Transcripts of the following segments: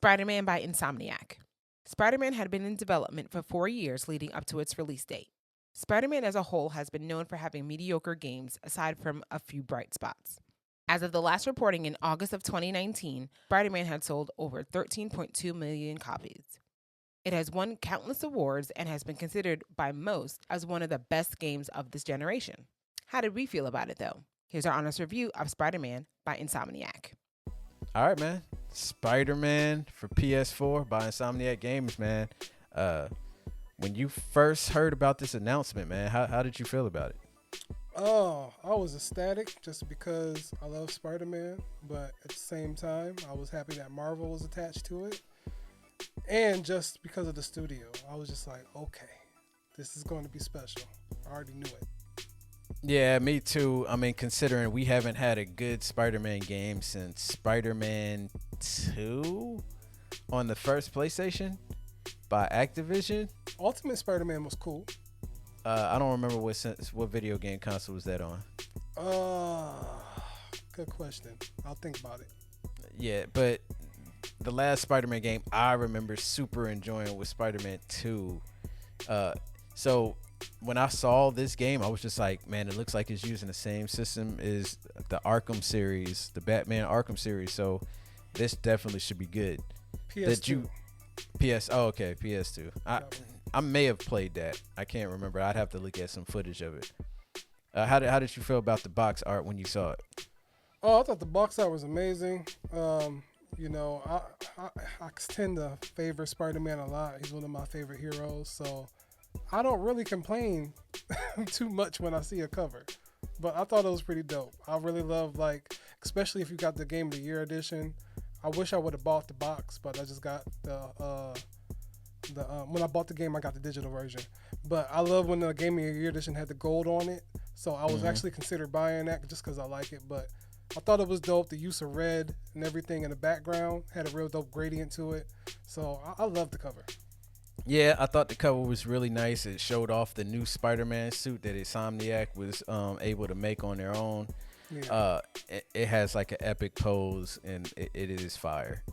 Spiderman by Insomniac. Spiderman had been in development for 4 years leading up to its release date. Spiderman as a whole has been known for having mediocre games aside from a few bright spots. As of the last reporting in August of 2019, Spiderman had sold over 13.2 million copies. It has won countless awards and has been considered by most as one of the best games of this generation. How did we feel about it though? Here's our honest review of Spider-Man by Insomniac. All right, man. Spider-Man for Ps4 by Insomniac Games, man. When you first heard about this announcement, man, how did you feel about it? Oh, I was ecstatic just because I love Spider-Man, but at the same time, I was happy that Marvel was attached to it. And just because of the studio, I was just like, okay, this is going to be special. I already knew it. Yeah, me too. I mean, considering we haven't had a good Spider-Man game since Spider-Man 2 on the first PlayStation by Activision. Ultimate Spider-Man was cool. I don't remember what video game console was that on. Good question. I'll think about it. Yeah, but the last Spider-Man game I remember super enjoying was Spider-Man 2. So when I saw this game, I was just like, man, it looks like it's using the same system as the Arkham series, the Batman Arkham series. So this definitely should be good. PS2. Okay, PS2. I may have played that. I can't remember. I'd have to look at some footage of it. How did you feel about the box art when you saw it? Oh, I thought the box art was amazing. You know, I tend to favor Spider-Man a lot. He's one of my favorite heroes, so I don't really complain too much when I see a cover. But I thought it was pretty dope. I really love, like, especially if you got the Game of the Year edition. I wish I would have bought the box, but I just got when I bought the game, I got the digital version. But I love when the Game of the Year edition had the gold on it. So I was actually considered buying that just because I like it. But I thought it was dope. The use of red and everything in the background had a real dope gradient to it. So I love the cover. Yeah, I thought the cover was really nice. It showed off the new Spider-Man suit that Insomniac was able to make on their own. Yeah. It has like an epic pose, and it is fire.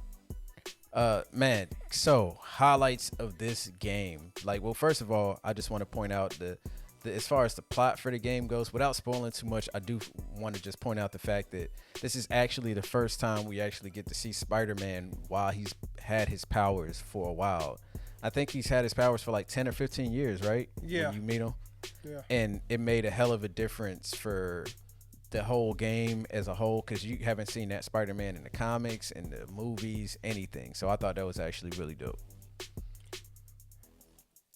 Man, so highlights of this game. Like, well, first of all, I just want to point out the as far as the plot for the game goes, without spoiling too much, I do want to just point out the fact that this is actually the first time we actually get to see Spider-Man while he's had his powers for a while. I think he's had his powers for like 10 or 15 years, right? Yeah. When you meet him. Yeah. And it made a hell of a difference for the whole game as a whole, because you haven't seen that Spider-Man in the comics, in the movies, anything. So I thought that was actually really dope.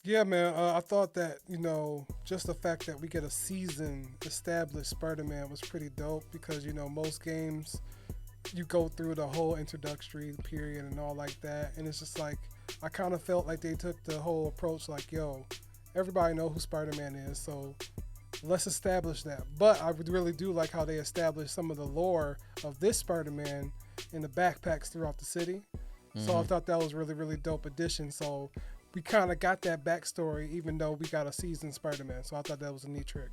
Yeah, man. I thought that, you know, just the fact that we get a seasoned, established Spider-Man was pretty dope because, you know, most games you go through the whole introductory period and all like that. And it's just like, I kind of felt like they took the whole approach like, yo, everybody know who Spider-Man is, so let's establish that. But I really do like how they established some of the lore of this Spider-Man in the backpacks throughout the city. So I thought that was really, really dope addition. So we kind of got that backstory, even though we got a seasoned Spider-Man. So I thought that was a neat trick.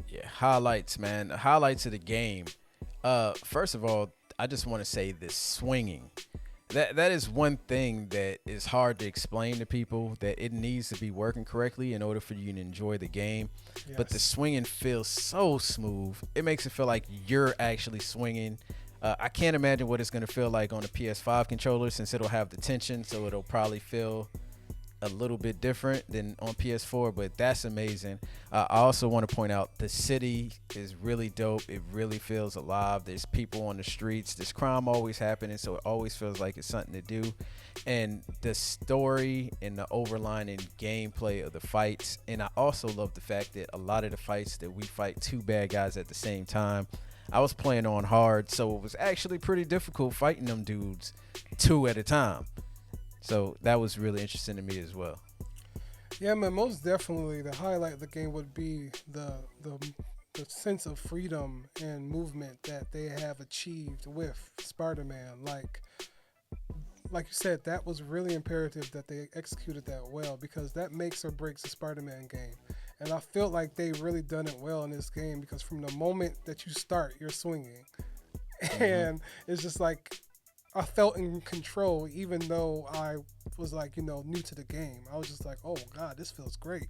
Yeah, highlights, man. The highlights of the game. First of all, I just want to say the swinging. That is one thing that is hard to explain to people, that it needs to be working correctly in order for you to enjoy the game. Yes. But the swinging feels so smooth. It makes it feel like you're actually swinging. I can't imagine what it's going to feel like on the PS5 controller, since it'll have the tension, so it'll probably feel a little bit different than on PS4, but that's amazing. I also want to point out the city is really dope. It really feels alive. There's people on the streets. There's crime always happening, so it always feels like it's something to do. And the story and the overlining gameplay of the fights. And I also love the fact that a lot of the fights that we fight two bad guys at the same time. I was playing on hard, so it was actually pretty difficult fighting them dudes two at a time. So that was really interesting to me as well. Yeah, man, most definitely the highlight of the game would be the sense of freedom and movement that they have achieved with Spider-Man. Like you said, that was really imperative that they executed that well, because that makes or breaks a Spider-Man game. And I feel like they really done it well in this game, because from the moment that you start, you're swinging. And it's just like, I felt in control, even though I was like, new to the game. I was just like, oh God, this feels great.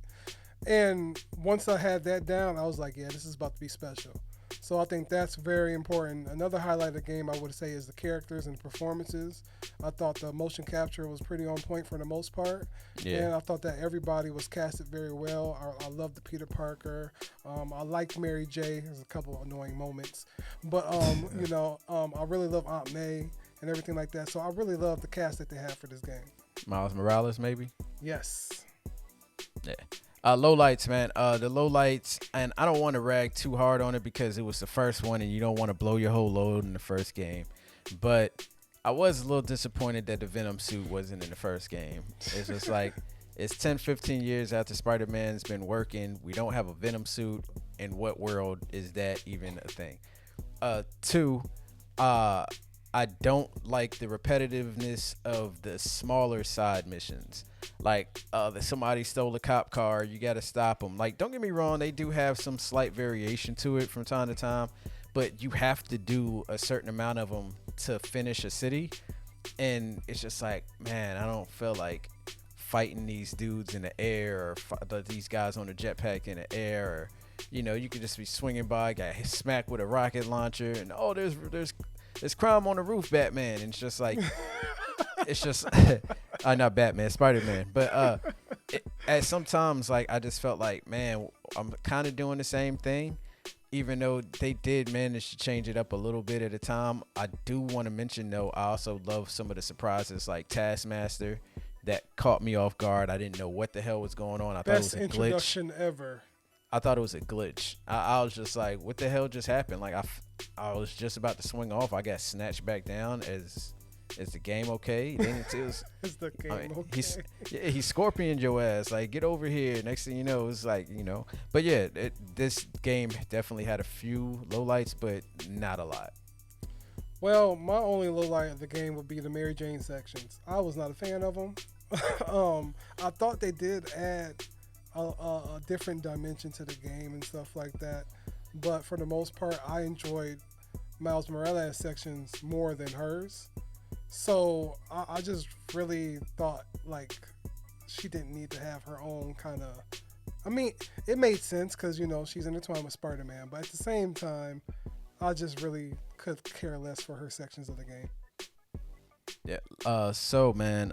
And once I had that down, I was like, yeah, this is about to be special. So I think that's very important. Another highlight of the game, I would say, is the characters and performances. I thought the motion capture was pretty on point for the most part. Yeah. And I thought that everybody was casted very well. I loved the Peter Parker. I liked Mary J. There's a couple of annoying moments. But, I really love Aunt May and everything like that. So I really love the cast that they have for this game. Miles Morales, maybe. Yes. Yeah. Lowlights, man. The lowlights, and I don't want to rag too hard on it because it was the first one, and you don't want to blow your whole load in the first game. But I was a little disappointed that the Venom suit wasn't in the first game. It's just like it's 10, 15 years after Spider-Man's been working. We don't have a Venom suit. In what world is that even a thing? Two, I don't like the repetitiveness of the smaller side missions. Like, somebody stole a cop car, you got to stop them. Like, don't get me wrong, they do have some slight variation to it from time to time, but you have to do a certain amount of them to finish a city. And it's just like, man, I don't feel like fighting these dudes in the air or these guys on a jetpack in the air. Or, you could just be swinging by, got smacked with a rocket launcher, and there's crime on the roof, Batman. And it's just like, it's just, not Batman, Spider-Man. But at sometimes, like, I just felt like, man, I'm kind of doing the same thing, even though they did manage to change it up a little bit at a time. I do want to mention, though, I also love some of the surprises, like Taskmaster, that caught me off guard. I didn't know what the hell was going on. I thought it was a glitch. Best introduction ever. I thought it was a glitch. I was just like, what the hell just happened? Like, I was just about to swing off. I got snatched back down. Is the game okay? Then it was, Is the game okay? He's scorpioned your ass. Like, get over here. Next thing you know, it's like, But yeah, this game definitely had a few lowlights, but not a lot. Well, my only low light of the game would be the Mary Jane sections. I was not a fan of them. I thought they did add a different dimension to the game and stuff like that. But for the most part, I enjoyed Miles Morales sections more than hers. So I just really thought, like, she didn't need to have her own kind of... I mean, it made sense because, she's intertwined with Spider-Man. But at the same time, I just really could care less for her sections of the game. Yeah. So, man,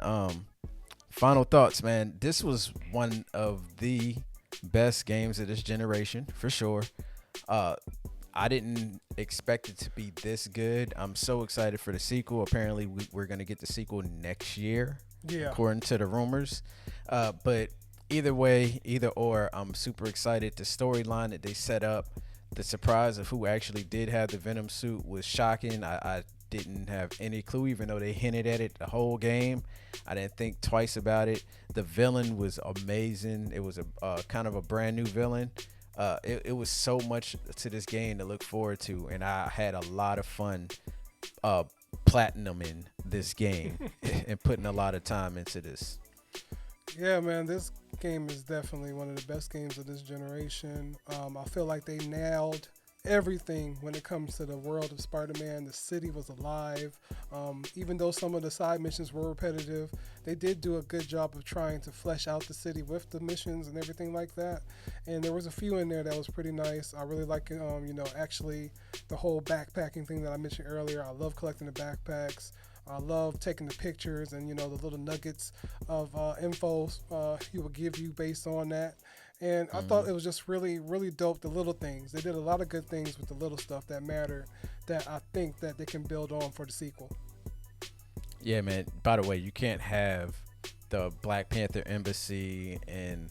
final thoughts, man. This was one of the best games of this generation, for sure. I didn't expect it to be this good. I'm so excited for the sequel. Apparently, we're going to get the sequel next year, according to the rumors. But either way, either or, I'm super excited. The storyline that they set up, the surprise of who actually did have the Venom suit was shocking. I didn't have any clue, even though they hinted at it the whole game. I didn't think twice about it. The villain was amazing. It was a kind of a brand new villain. It was so much to this game to look forward to, and I had a lot of fun platinuming this game and putting a lot of time into this. Yeah, man, this game is definitely one of the best games of this generation. I feel like they nailed everything when it comes to the world of Spider-Man. The city was alive. Even though some of the side missions were repetitive, they did do a good job of trying to flesh out the city with the missions and everything like that. And there was a few in there that was pretty nice. I really like, actually the whole backpacking thing that I mentioned earlier. I love collecting the backpacks. I love taking the pictures and, the little nuggets of info he will give you based on that. And I thought it was just really, really dope, the little things. They did a lot of good things with the little stuff that mattered that I think that they can build on for the sequel. Yeah, man. By the way, you can't have the Black Panther embassy and,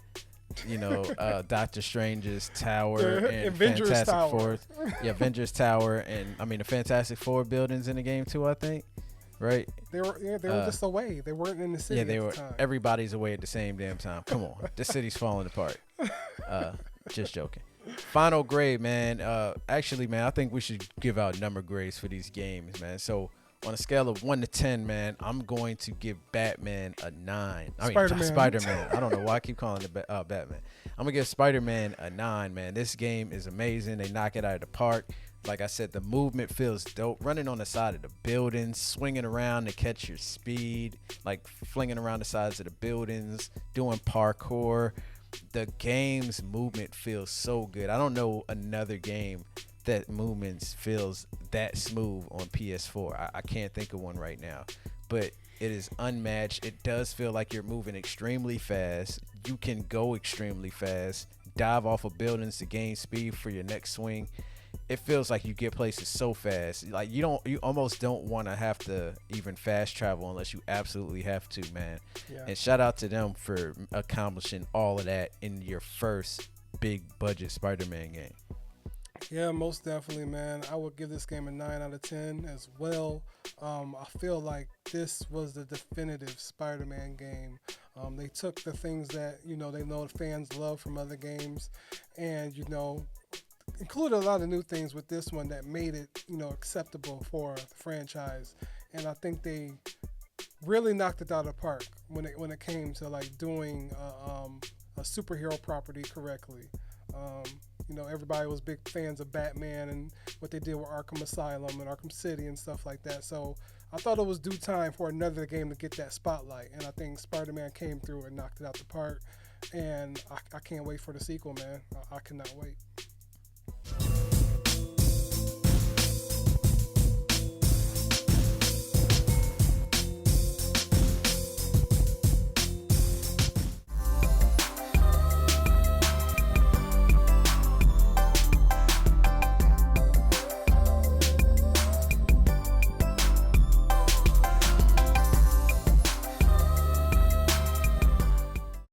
Doctor Strange's tower and Avengers Fantastic Tower. Four. Yeah, Avengers Tower and, the Fantastic Four buildings in the game too, I think. Right? They were just away. They weren't in the city. Yeah, they at were. the time. Everybody's away at the same damn time. Come on, this city's falling apart. Just joking. Final grade, man. Actually, man, I think we should give out number grades for these games, man. So on a scale of 1 to 10, man, I'm going to give Batman a 9. Spider-Man. I don't know why I keep calling it Batman. I'm gonna give Spider-Man a 9, man. This game is amazing. They knock it out of the park. Like I said, the movement feels dope. Running on the side of the buildings, swinging around to catch your speed, like flinging around the sides of the buildings, doing parkour. The game's movement feels so good. I don't know another game that movements feels that smooth on PS4. I can't think of one right now, but it is unmatched. It does feel like you're moving extremely fast. You can go extremely fast, dive off of buildings to gain speed for your next swing. It feels like you get places so fast. Like you almost don't want to have to even fast travel unless you absolutely have to, man. Yeah. And shout out to them for accomplishing all of that in your first big budget Spider-Man game. Yeah, most definitely, man. I would give this game a 9 out of 10 as well. I feel like this was the definitive Spider-Man game. They took the things that, they know the fans love from other games and, included a lot of new things with this one that made it, acceptable for the franchise. And I think they really knocked it out of the park when it came to like doing a superhero property correctly. Everybody was big fans of Batman and what they did with Arkham Asylum and Arkham City and stuff like that. So I thought it was due time for another game to get that spotlight. And I think Spider-Man came through and knocked it out the park. And I can't wait for the sequel, man. I cannot wait.